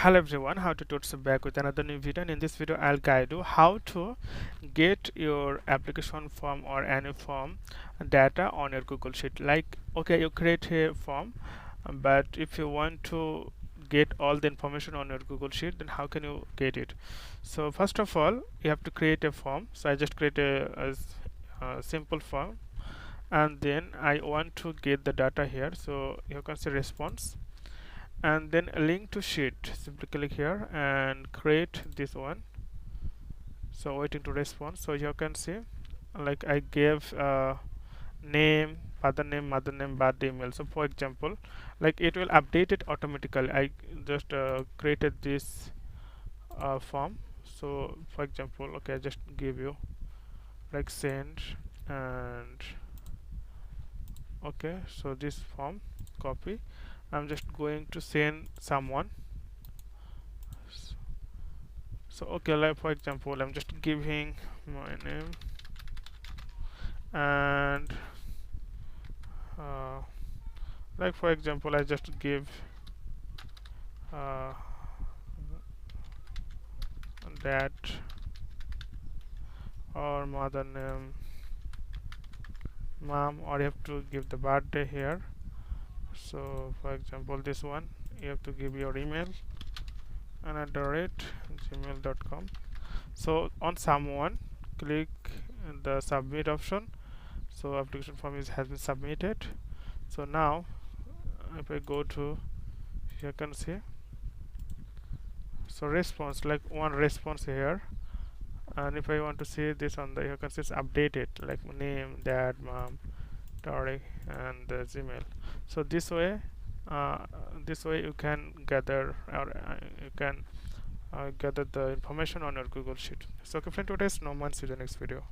Hello everyone, how to Tuts back with another new video, and in this video I'll guide you how to get your application form or any form data on your Google Sheet. Like, okay, you create a form, but if you want to get all the information on your Google Sheet, then how can you get it? So first of all, you have to create a form. So I just create a simple form, and then I want to get the data here. So you can see response, and then a link to sheet. Simply click here and create this one. So waiting to respond. So you can see, like, I gave name, father name, mother name, birthday, email. So for example, like, it will update it automatically. I just created this form. So for example, okay, I just give you like send, and okay, so this form copy. I'm just going to send someone. So okay, like for example, I'm just giving my name, and uh, like for example, I just give uh, dad, or mother name mom, or you have to give the birthday here. So for example, this one, you have to give your email and @gmail.com. So on someone, click the submit option. So application form has been submitted. So now if I go to, you can see, so response, like one response here. And if I want to see this on the, you can see it's updated, like name, dad, mom, Tariq, and the Gmail. So this way you can gather, or you can gather the information on your Google Sheet. So okay friend, today's no man, see you in the next video.